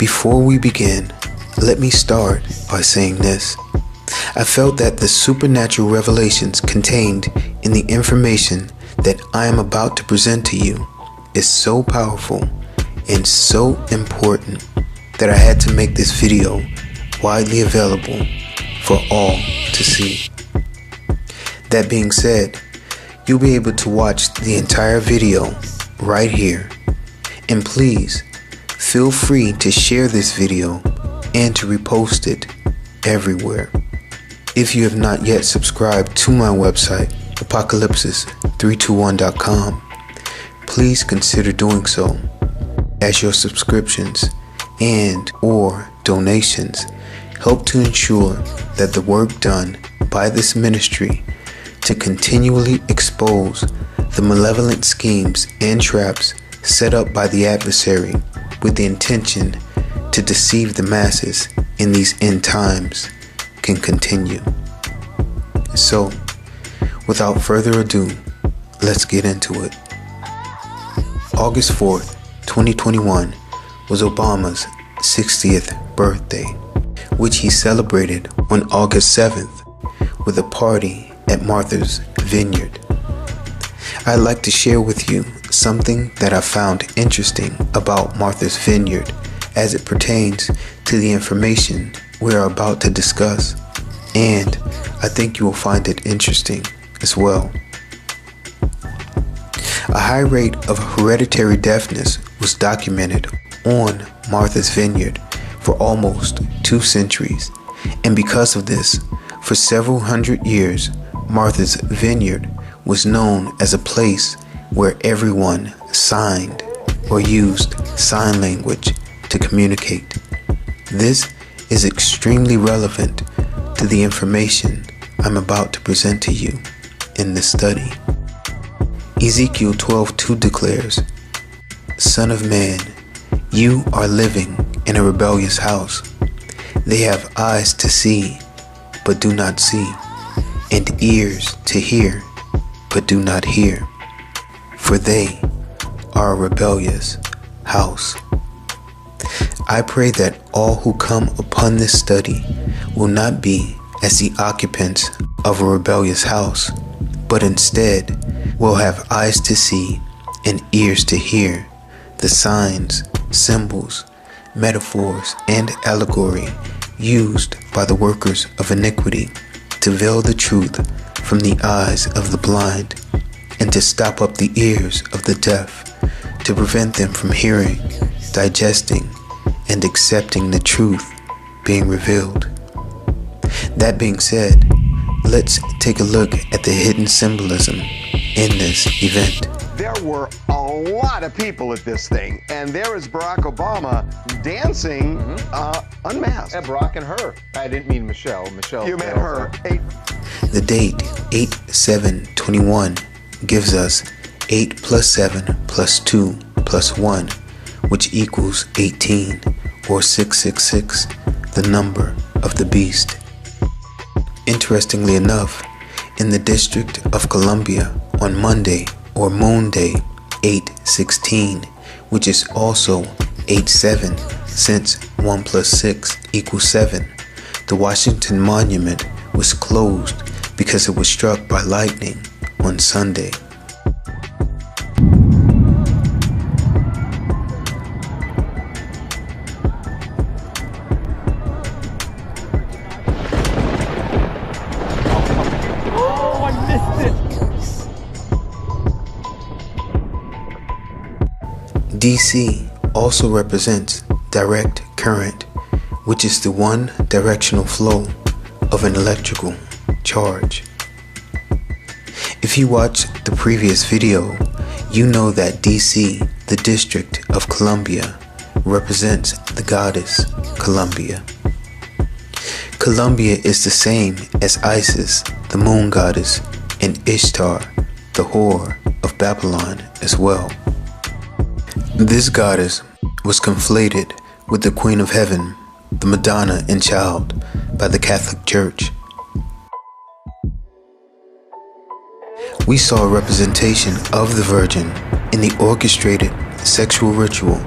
Before we begin, let me start by saying this. I felt that the supernatural revelations contained in the information that I am about to present to you is so powerful and so important that I had to make this video widely available for all to see. That being said, you'll be able to watch the entire video right here. And please, feel free to share this video and to repost it everywhere. If you have not yet subscribed to my website, apocalypsis321.com, please consider doing so, as your subscriptions and or donations help to ensure that the work done by this ministry to continually expose the malevolent schemes and traps set up by the adversary with the intention to deceive the masses in these end times can continue. So, without further ado, let's get into it. August 4th, 2021 was Obama's 60th birthday, which he celebrated on August 7th with a party at Martha's Vineyard. I'd like to share with you something that I found interesting about Martha's Vineyard as it pertains to the information we are about to discuss, and I think you will find it interesting as well. A high rate of hereditary deafness was documented on Martha's Vineyard for almost 2 centuries, and because of this, for several hundred years, Martha's Vineyard was known as a place where everyone signed or used sign language to communicate. This is extremely relevant to the information I'm about to present to you in this study. Ezekiel 12:2 declares, "Son of man, you are living in a rebellious house. They have eyes to see, but do not see, and ears to hear, but do not hear, for they are a rebellious house." I pray that all who come upon this study will not be as the occupants of a rebellious house, but instead will have eyes to see and ears to hear the signs, symbols, metaphors, and allegory used by the workers of iniquity to veil the truth from the eyes of the blind and to stop up the ears of the deaf, to prevent them from hearing, digesting, and accepting the truth being revealed. That being said, let's take a look at the hidden symbolism in this event. There were a lot of people at this thing, and there is Barack Obama dancing unmasked. Yeah, Barack and her. I didn't mean Michelle. You meant her. The date 8/7/21 gives us 8 plus 7 plus 2 plus 1, which equals 18, or 666, the number of the beast. Interestingly enough, in the District of Columbia on Monday or Moon Day 8/16, which is also 8/7 since 1 plus 6 equals 7, the Washington Monument was closed because it was struck by lightning on Sunday. DC also represents direct current, which is the one directional flow of an electrical charge. If you watched the previous video, you know that DC, the District of Columbia, represents the goddess Columbia. Columbia is the same as Isis, the moon goddess, and Ishtar, the whore of Babylon as well. This goddess was conflated with the Queen of Heaven, the Madonna and Child, by the Catholic Church. We saw a representation of the Virgin in the orchestrated sexual ritual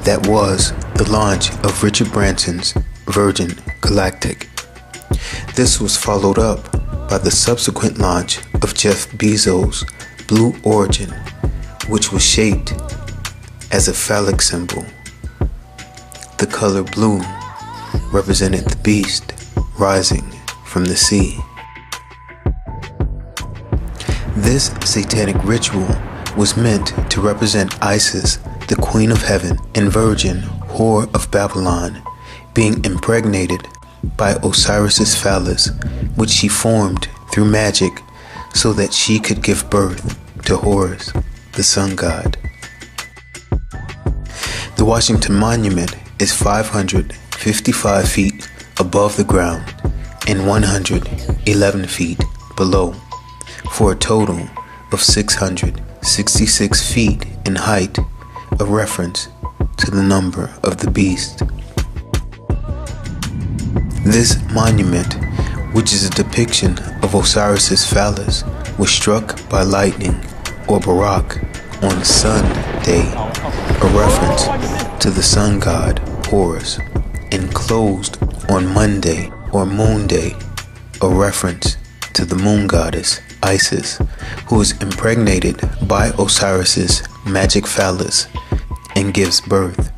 that was the launch of Richard Branson's Virgin Galactic. This was followed up by the subsequent launch of Jeff Bezos' Blue Origin, which was shaped as a phallic symbol. The color blue represented the beast rising from the sea. This satanic ritual was meant to represent Isis, the Queen of Heaven and Virgin Whore of Babylon, being impregnated by Osiris's phallus, which she formed through magic so that she could give birth to Horus, the sun god. The Washington Monument is 555 feet above the ground and 111 feet below, for a total of 666 feet in height, a reference to the number of the beast. This monument, which is a depiction of Osiris's phallus, was struck by lightning, or Barak, on Sun Day, a reference to the sun god Horus, and closed on Monday or Moon Day, a reference to the moon goddess Isis, who is impregnated by Osiris's magic phallus and gives birth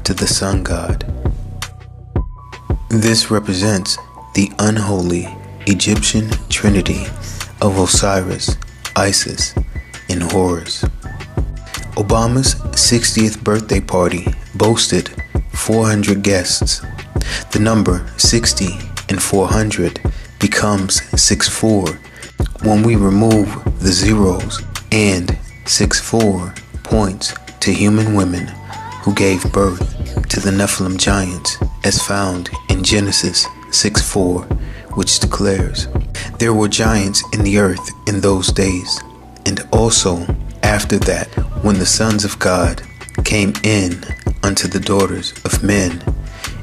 to the sun god. This represents the unholy Egyptian trinity of Osiris, Isis, and Horus. Obama's 60th birthday party boasted 400 guests. The number 60 and 400 becomes 64 when we remove the zeros, and 64 points to human women who gave birth to the Nephilim giants, as found in Genesis 6:4, which declares, "There were giants in the earth in those days, and also after that, when the sons of God came in unto the daughters of men,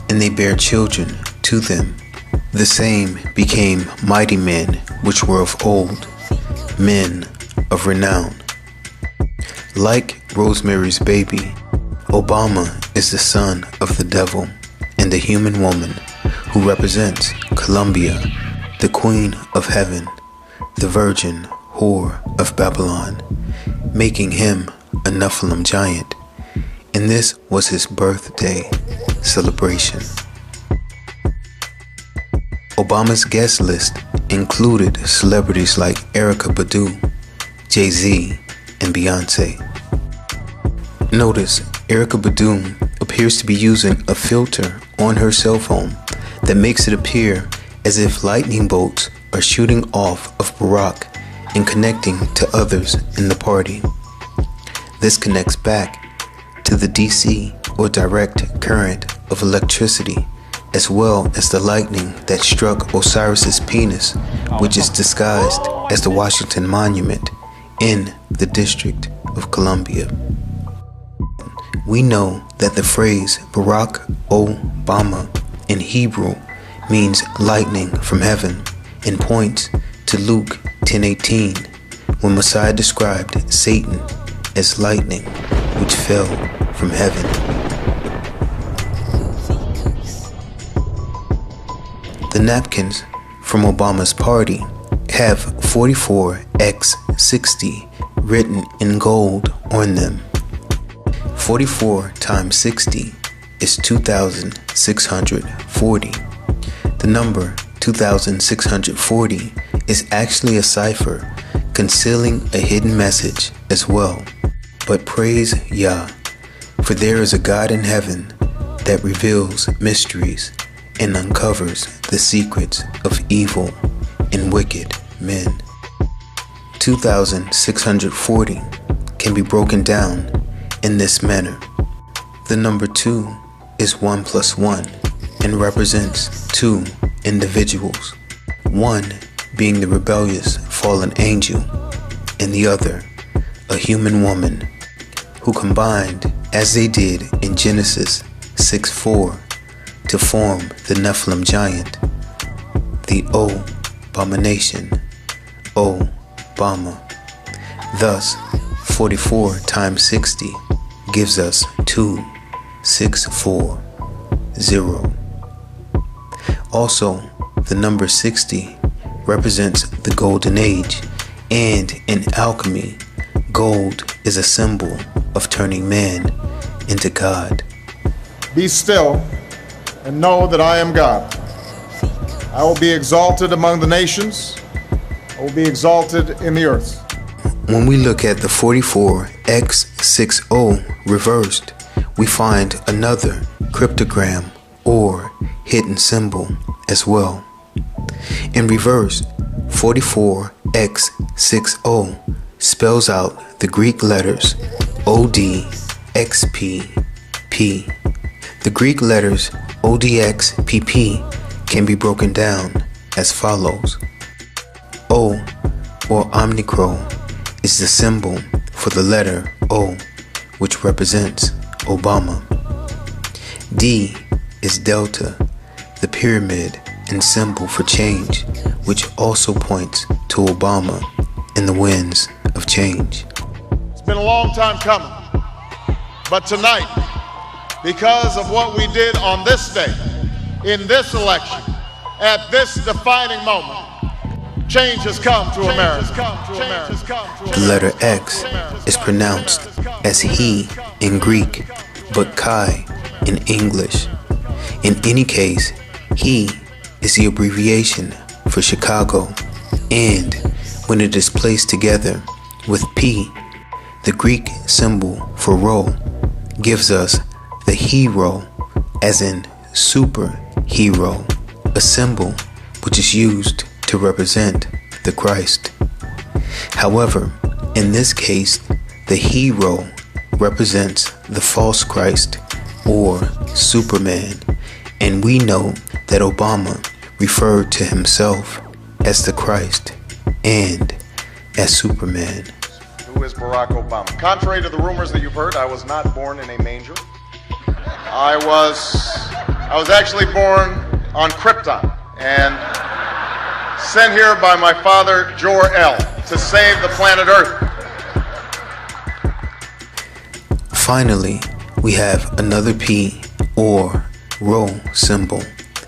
and they bare children to them. The same became mighty men which were of old, men of renown." Like Rosemary's Baby, Obama is the son of the devil and the human woman who represents Columbia, the Queen of Heaven, the Virgin Whore of Babylon, making him a Nephilim giant, and this was his birthday celebration. Obama's guest list included celebrities like Erykah Badu, Jay-Z, and Beyonce. Notice Erykah Badu appears to be using a filter on her cell phone that makes it appear as if lightning bolts are shooting off of Barak and connecting to others in the party. This connects back to the DC or direct current of electricity, as well as the lightning that struck Osiris's penis, which is disguised as the Washington Monument in the District of Columbia. We know that the phrase Barack Obama in Hebrew means lightning from heaven and points to Luke 10:18, when Messiah described Satan as lightning which fell from heaven. The napkins from Obama's party have 44x60 written in gold on them. 44 times 60 is 2,640. The number 2,640 is actually a cipher concealing a hidden message as well. But praise Yah, for there is a God in heaven that reveals mysteries and uncovers the secrets of evil and wicked men. 2,640 can be broken down in this manner. The number 2 is 1 plus 1 and represents 2 individuals, one being the rebellious fallen angel and the other a human woman, who combined as they did in Genesis 6:4 to form the Nephilim giant, the O-abomination, Obama. Thus, 44 times 60 gives us 2 640. Also, the number 60 represents the golden age, and in alchemy, gold is a symbol of turning man into God. Be still and know that I am God. I will be exalted among the nations. I will be exalted in the earth. When we look at the 44X60 reversed, we find another cryptogram or hidden symbol as well. In reverse, 44X60 spells out the Greek letters ODXPP. The Greek letters ODXPP can be broken down as follows. O, or Omicron, is the symbol for the letter O, which represents Obama. D is Delta, the pyramid and symbol for change, which also points to Obama and the winds of change. It's been a long time coming, but tonight, because of what we did on this day, in this election, at this defining moment, change has come to America. The letter X is pronounced as he in Greek, but Chi in English. In any case, he is the abbreviation for Chicago, and when it is placed together with P, the Greek symbol for role, gives us the hero, as in superhero, a symbol which is used to represent the Christ. However, in this case, the hero represents the false Christ or Superman, and we know that Obama referred to himself as the Christ and as Superman. Who is Barack Obama? Contrary to the rumors that you've heard, I was not born in a manger. I was actually born on Krypton and sent here by my father, Jor-El, to save the planet Earth. Finally, we have another P or Rho symbol,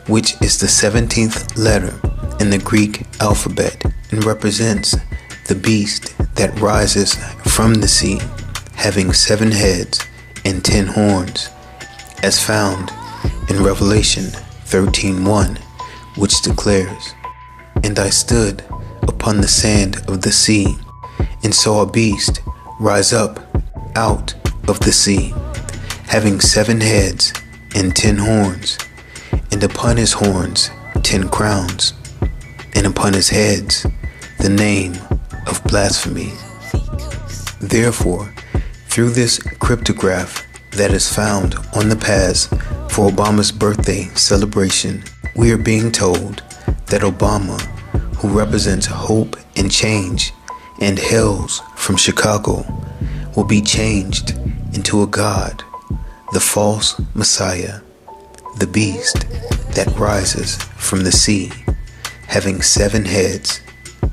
which is the 17th letter in the Greek alphabet and represents the beast that rises from the sea, having 7 heads and 10 horns, as found in Revelation 13:1, which declares, "And I stood upon the sand of the sea, and saw a beast rise up out of the sea, having 7 heads and 10 horns, and upon his horns 10 crowns, and upon his heads the name of blasphemy." Therefore, through this cryptograph that is found on the pass for Obama's birthday celebration, we are being told that Obama, who represents hope and change and hails from Chicago, will be changed into a god, the false Messiah, the beast that rises from the sea, having 7 heads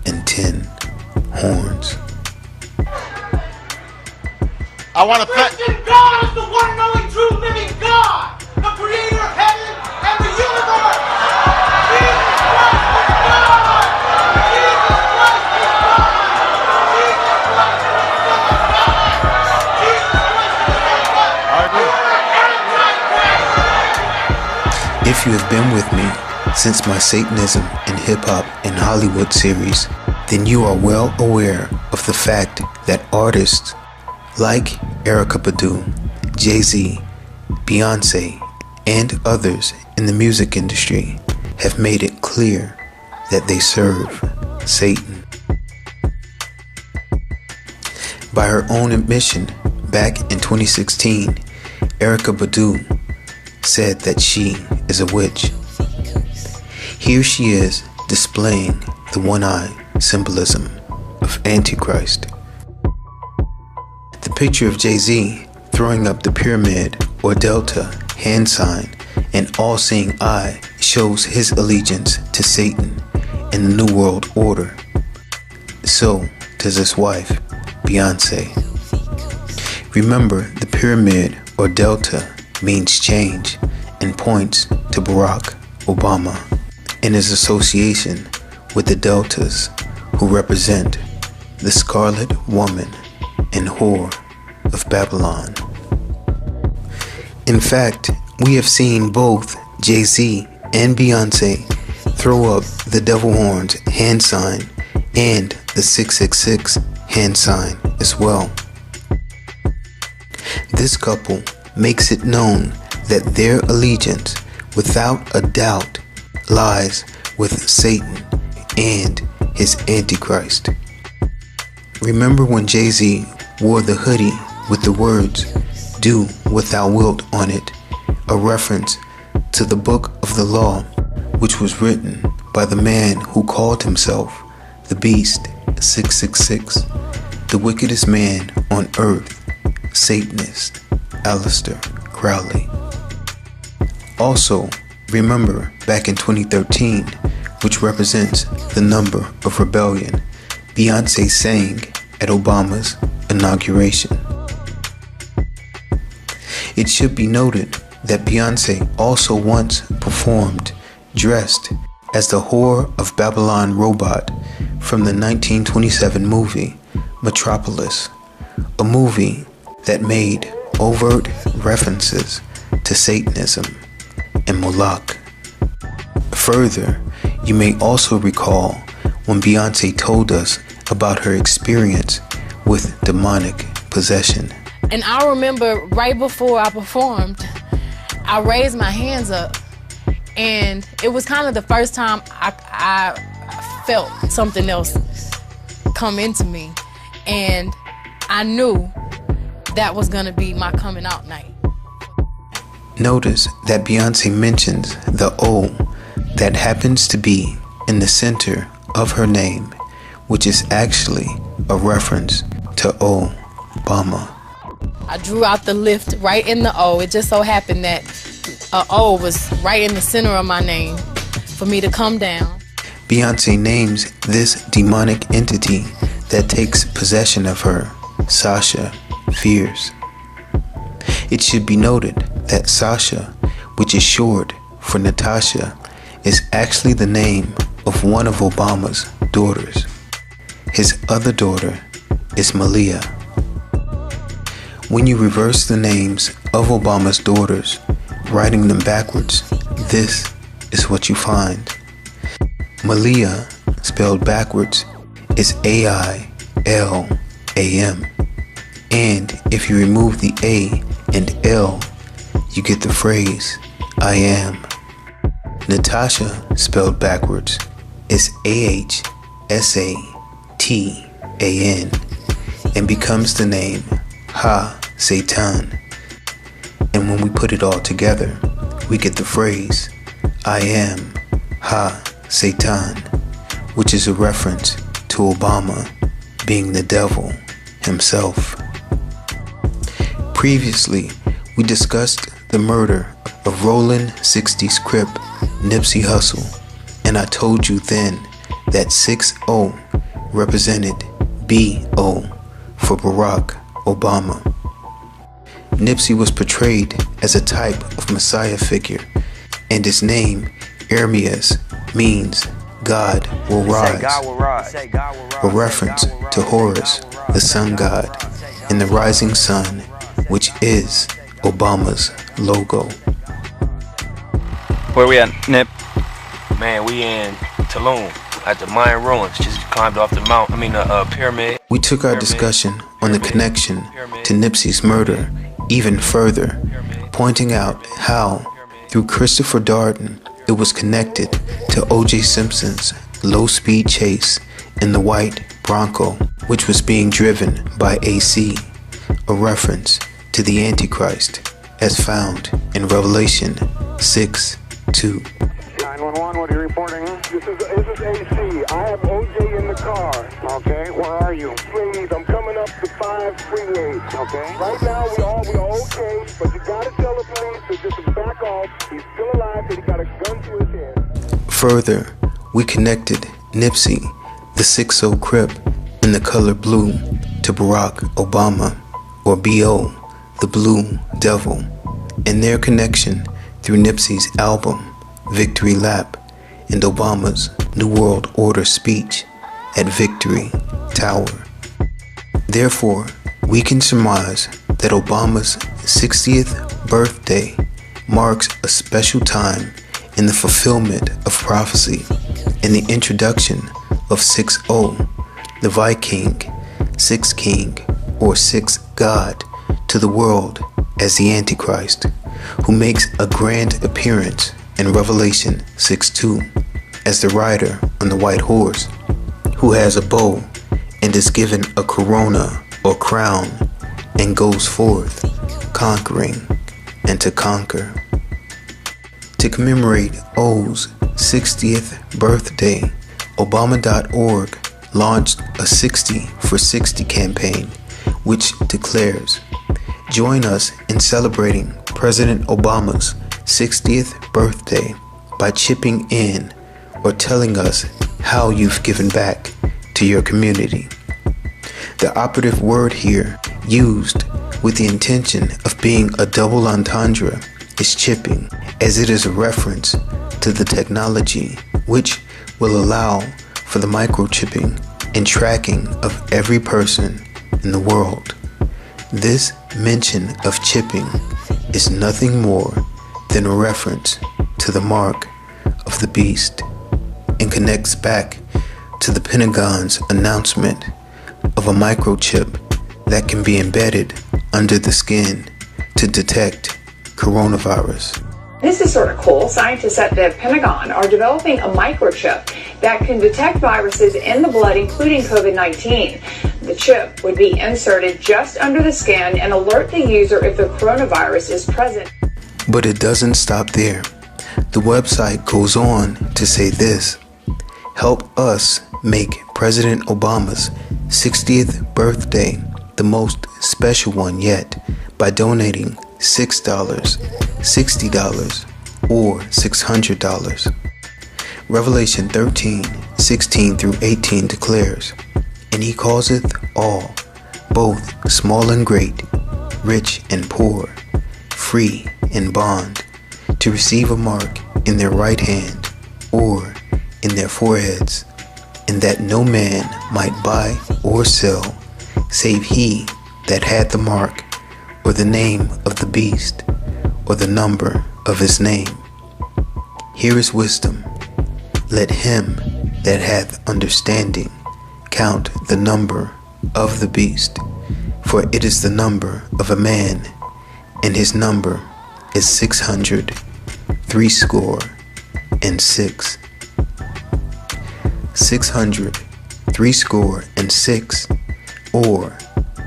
and 10 horns. I want to thank God is the one and only true living God, the creator of heaven and the universe. Jesus Christ is God. Jesus Christ is God. Jesus Christ is the Son of God. Jesus Christ is the Son of God. I agree. If you have been with me since my Satanism and Hip Hop in Hollywood series, then you are well aware of the fact that artists like Erykah Badu, Jay-Z, Beyonce, and others in the music industry have made it clear that they serve Satan. By her own admission, back in 2016, Erykah Badu said that she is a witch. Here she is displaying the one-eye symbolism of Antichrist. The picture of Jay-Z throwing up the pyramid or delta hand sign and all-seeing eye shows his allegiance to Satan and the New World Order. So does his wife, Beyonce. Remember, the pyramid or delta means change and points to Barack Obama and his association with the Deltas, who represent the Scarlet Woman and Whore of Babylon. In fact, we have seen both Jay-Z and Beyonce throw up the devil horns hand sign and the 666 hand sign as well. This couple makes it known that their allegiance, without a doubt, lies with Satan and his Antichrist. Remember when Jay-Z wore the hoodie with the words, "Do what thou wilt" on it, a reference to the book of the law, which was written by the man who called himself the Beast 666, the wickedest man on earth, Satanist Aleister Crowley. Also, remember back in 2013, which represents the number of rebellion, Beyonce sang at Obama's inauguration. It should be noted that Beyonce also once performed dressed as the Whore of Babylon robot from the 1927 movie Metropolis, a movie that made overt references to Satanism and Moloch. Further, you may also recall when Beyonce told us about her experience with demonic possession. And I remember right before I performed, I raised my hands up, and it was kind of the first time I felt something else come into me, and I knew that was gonna be my coming out night. Notice that Beyonce mentions the O that happens to be in the center of her name, which is actually a reference to Obama. I drew out the lift right in the O. It just so happened that a O was right in the center of my name for me to come down. Beyonce names this demonic entity that takes possession of her Sasha Fierce. It should be noted that Sasha, which is short for Natasha, is actually the name of one of Obama's daughters. His other daughter is Malia. When you reverse the names of Obama's daughters, writing them backwards, this is what you find. Malia, spelled backwards, is A-I-L-A-M. And if you remove the A and L, you get the phrase, I am. Natasha, spelled backwards, is A-H-S-A-T-A-N and becomes the name Ha-Satan. And when we put it all together, we get the phrase, I am Ha-Satan, which is a reference to Obama being the devil himself. Previously, we discussed the murder of Rolling 60s Crip Nipsey Hussle, and I told you then that 6-0 represented B-O for Barack Obama. Nipsey was portrayed as a type of Messiah figure, and his name, Ermias, means God will rise, a reference to Horus, the sun god, and the rising sun, which is Obama's logo. Where we at, Nip? Man, we in Tulum at the Mayan ruins. Just climbed off the pyramid. We took our discussion on the connection to Nipsey's murder even further, pointing out how, through Christopher Darden, it was connected to O.J. Simpson's low-speed chase in the white Bronco, which was being driven by AC, a reference to the Antichrist, as found in Revelation 6:2. 911, what are you reporting? This is AC. I have OJ in the car. Okay, where are you? Please, I'm coming up the 5 freeway. Okay. Right now, we are okay, but you gotta tell the police to just back off. He's still alive, and he got a gun to his head. Further, we connected Nipsey, the 6-0 Crip in the color blue, to Barack Obama, or B.O., the Blue Devil, and their connection through Nipsey's album, Victory Lap, and Obama's New World Order speech at Victory Tower. Therefore, we can surmise that Obama's 60th birthday marks a special time in the fulfillment of prophecy and the introduction of 6-0, the Viking, sixth king, or sixth god, to the world as the Antichrist, who makes a grand appearance in Revelation 6:2 as the rider on the white horse, who has a bow and is given a corona or crown and goes forth conquering and to conquer. To commemorate O's 60th birthday, Obama.org launched a 60 for 60 campaign, which declares, "Join us in celebrating President Obama's 60th birthday by chipping in or telling us how you've given back to your community." The operative word here, used with the intention of being a double entendre, is chipping, as it is a reference to the technology which will allow for the microchipping and tracking of every person in the world. This mention of chipping is nothing more than a reference to the mark of the beast and connects back to the Pentagon's announcement of a microchip that can be embedded under the skin to detect coronavirus. This is sort of cool. Scientists at the Pentagon are developing a microchip that can detect viruses in the blood, including COVID-19. The chip would be inserted just under the skin and alert the user if the coronavirus is present. But it doesn't stop there. The website goes on to say this: "Help us make President Obama's 60th birthday the most special one yet by donating $6, $60, or $600. Revelation 13:16 through 18 declares, "And he causeth all, both small and great, rich and poor, free and bond, to receive a mark in their right hand or in their foreheads, and that no man might buy or sell, save he that had the mark, or the name of the beast, or the number of his name. Here is wisdom. Let him that hath understanding count the number of the beast, for it is the number of a man, and his number is 666. 666, or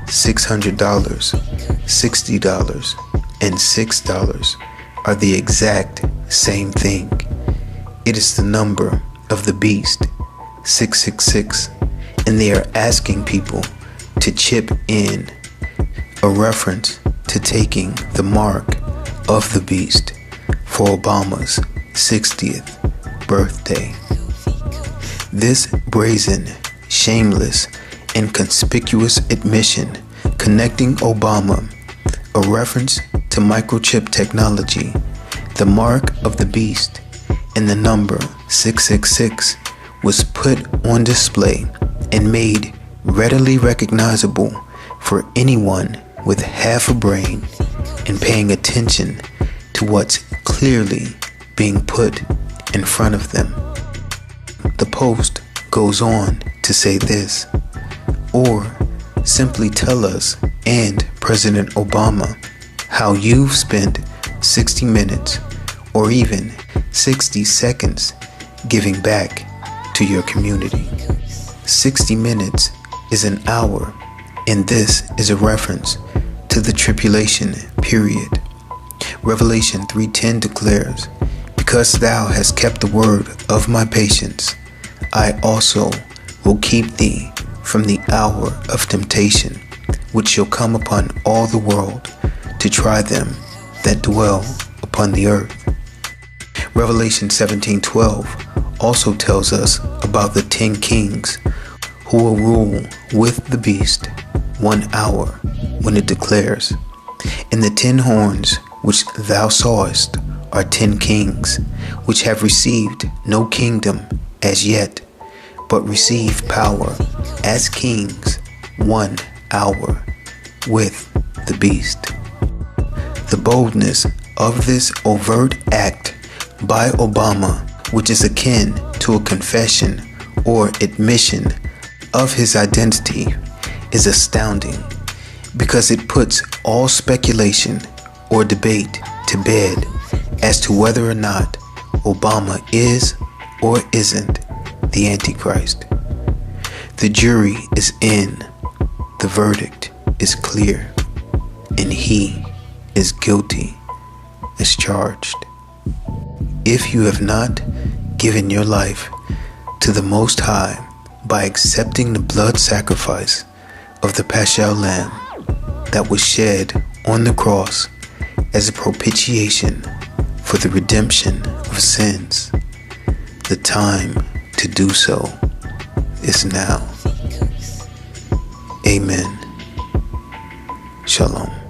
$600, $60, and $6 are the exact same thing. It is the number of the beast, 666, and they are asking people to chip in, a reference to taking the mark of the beast for Obama's 60th birthday. This brazen, shameless, and conspicuous admission connecting Obama, a reference to microchip technology, the mark of the beast, and the number 666 was put on display and made readily recognizable for anyone with half a brain and paying attention to what's clearly being put in front of them. The post goes on to say this, or simply tell us and President Obama how you've spent 60 minutes or even 60 seconds giving back to your community. 60 minutes is an hour, and this is a reference to the tribulation period. Revelation 3:10 declares, "Because thou hast kept the word of my patience, I also will keep thee from the hour of temptation, which shall come upon all the world to try them that dwell upon the earth." Revelation 17:12 also tells us about the 10 kings who will rule with the beast 1 hour, when it declares, "And the 10 horns which thou sawest are 10 kings, which have received no kingdom as yet, but receive power as kings 1 hour with the beast. The boldness of this overt act by Obama, which is akin to a confession or admission of his identity, is astounding because it puts all speculation or debate to bed as to whether or not Obama is or isn't the Antichrist. The jury is in, the verdict is clear, and he is guilty as charged. If you have not given your life to the Most High by accepting the blood sacrifice of the Paschal Lamb that was shed on the cross as a propitiation for the redemption of sins, the time to do so is now. Amen. Shalom.